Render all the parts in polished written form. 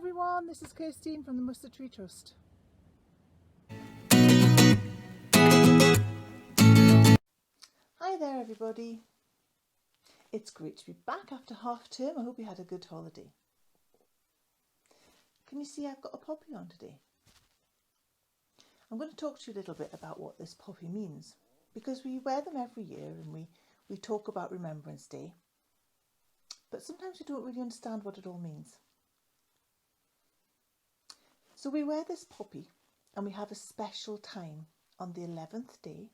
everyone, this is Kirstine from the Mustard Tree Trust. Hi there everybody. It's great to be back after half term. I hope you had a good holiday. Can you see I've got a poppy on today? I'm going to talk to you a little bit about what this poppy means, because we wear them every year and we talk about Remembrance Day, but sometimes we don't really understand what it all means. So we wear this poppy and we have a special time on the 11th day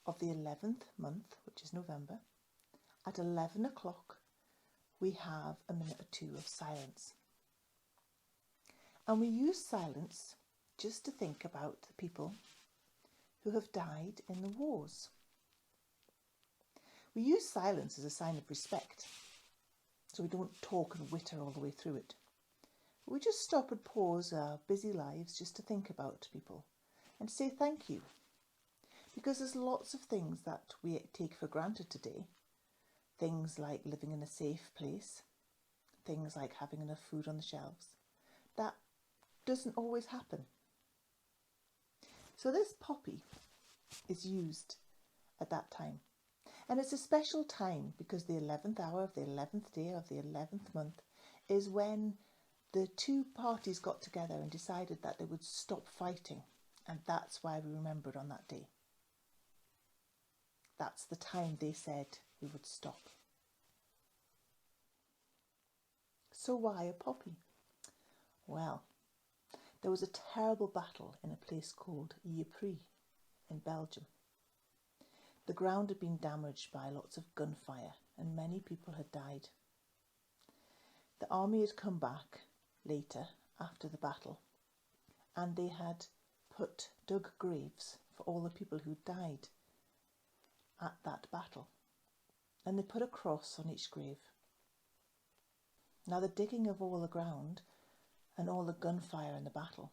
of the 11th month, which is November. At 11 o'clock we have a minute or two of silence. And we use silence just to think about the people who have died in the wars. We use silence as a sign of respect, so we don't talk and witter all the way through it. We just stop and pause our busy lives just to think about people and say thank you. Because there's lots of things that we take for granted today. Things like living in a safe place, things like having enough food on the shelves. That doesn't always happen. So this poppy is used at that time. And it's a special time because the 11th hour of the 11th day of the 11th month is when the two parties got together and decided that they would stop fighting, and that's why we remember it on that day. That's the time they said we would stop. So why a poppy? Well, there was a terrible battle in a place called Ypres in Belgium. The ground had been damaged by lots of gunfire and many people had died. The army had come back later after the battle and they had dug graves for all the people who died at that battle, and they put a cross on each grave. Now the digging of all the ground and all the gunfire in the battle,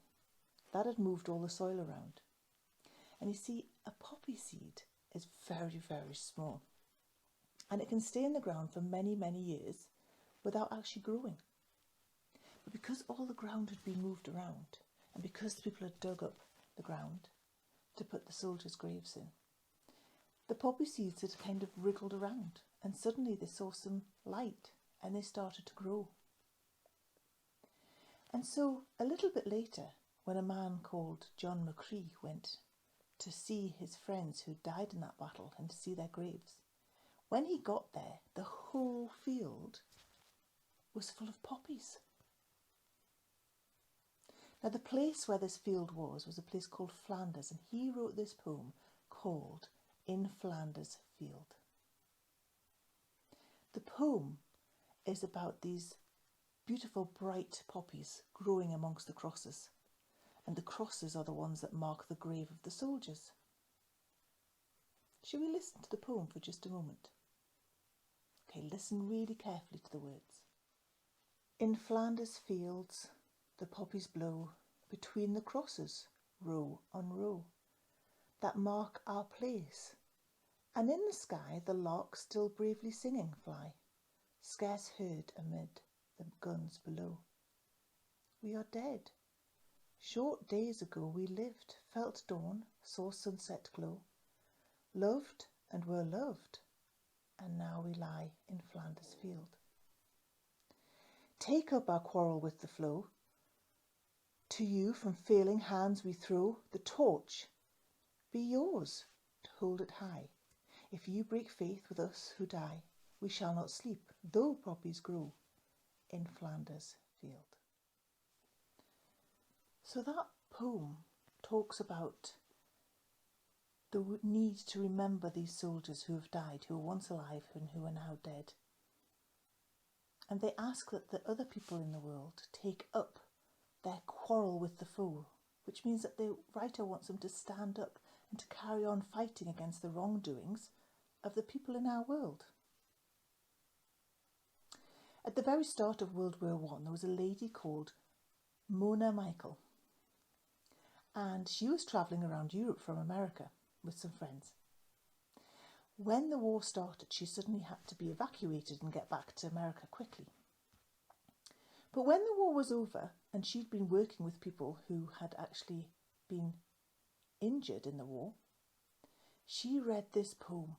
that had moved all the soil around. And you see, a poppy seed is very, very small and it can stay in the ground for many, many years without actually growing. But because all the ground had been moved around and because the people had dug up the ground to put the soldiers' graves in, the poppy seeds had kind of wriggled around and suddenly they saw some light and they started to grow. And so a little bit later, when a man called John McCree went to see his friends who died in that battle and to see their graves, when he got there, the whole field was full of poppies. Now the place where this field was a place called Flanders, and he wrote this poem called In Flanders Field. The poem is about these beautiful bright poppies growing amongst the crosses, and the crosses are the ones that mark the grave of the soldiers. Shall we listen to the poem for just a moment? Okay, listen really carefully to the words. In Flanders fields the poppies blow, between the crosses, row on row, that mark our place, and in the sky the larks still bravely singing fly, scarce heard amid the guns below. We are dead. Short days ago we lived, felt dawn, saw sunset glow, loved and were loved, and now we lie in Flanders field. Take up our quarrel with the flow. To you from failing hands we throw the torch. Be yours to hold it high. If you break faith with us who die, we shall not sleep, though poppies grow in Flanders field. So that poem talks about the need to remember these soldiers who have died, who were once alive and who are now dead. And they ask that the other people in the world take up their quarrel with the foe, which means that the writer wants them to stand up and to carry on fighting against the wrongdoings of the people in our world. At the very start of World War I, there was a lady called Mona Michael, and she was travelling around Europe from America with some friends. When the war started, she suddenly had to be evacuated and get back to America quickly. But when the war was over and she'd been working with people who had actually been injured in the war, she read this poem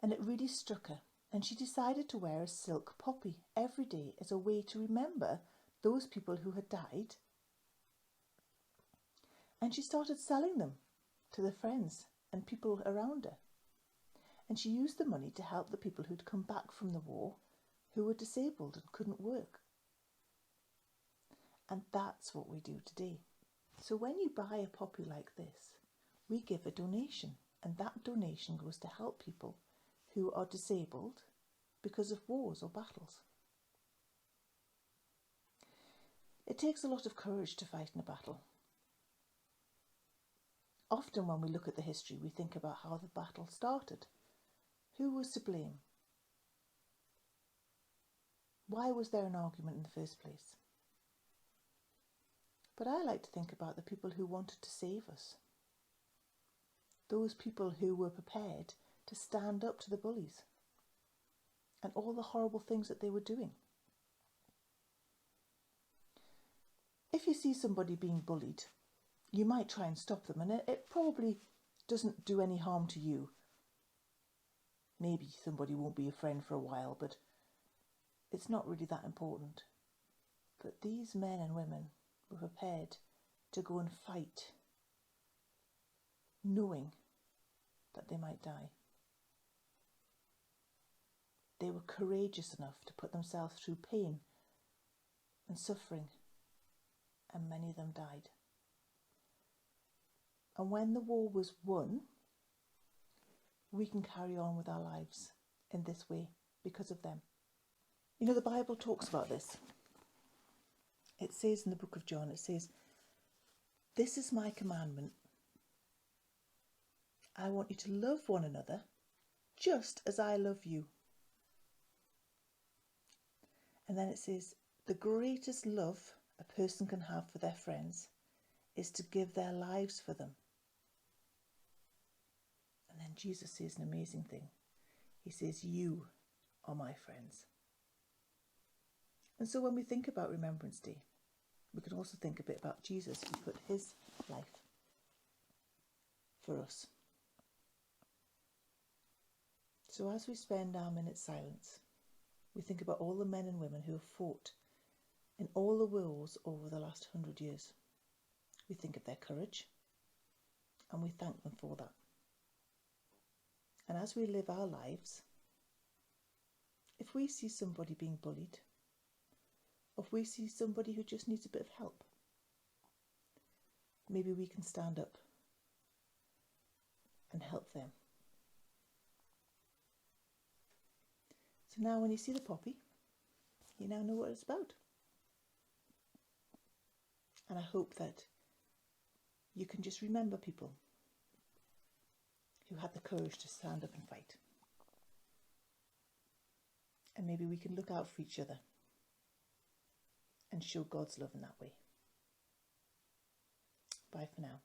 and it really struck her, and she decided to wear a silk poppy every day as a way to remember those people who had died. And she started selling them to the friends and people around her. And she used the money to help the people who'd come back from the war who were disabled and couldn't work. And that's what we do today. So when you buy a poppy like this, we give a donation, and that donation goes to help people who are disabled because of wars or battles. It takes a lot of courage to fight in a battle. Often when we look at the history, we think about how the battle started. Who was to blame? Why was there an argument in the first place? But I like to think about the people who wanted to save us. Those people who were prepared to stand up to the bullies and all the horrible things that they were doing. If you see somebody being bullied, you might try and stop them, and it probably doesn't do any harm to you. Maybe somebody won't be a friend for a while, but it's not really that important. But these men and women were prepared to go and fight, knowing that they might die. They were courageous enough to put themselves through pain and suffering, and many of them died. And when the war was won, we can carry on with our lives in this way because of them. You know, the Bible talks about this. It says in the book of John, it says, "This is my commandment. I want you to love one another just as I love you." And then it says, "The greatest love a person can have for their friends is to give their lives for them." And then Jesus says an amazing thing. He says, "You are my friends." And so when we think about Remembrance Day, we can also think a bit about Jesus, who put his life for us. So as we spend our minute's silence, we think about all the men and women who have fought in all the wars over the last 100 years. We think of their courage and we thank them for that. And as we live our lives, if we see somebody being bullied, or if we see somebody who just needs a bit of help, maybe we can stand up and help them. So now when you see the poppy, you now know what it's about. And I hope that you can just remember people who had the courage to stand up and fight. And maybe we can look out for each other and show God's love in that way. Bye for now.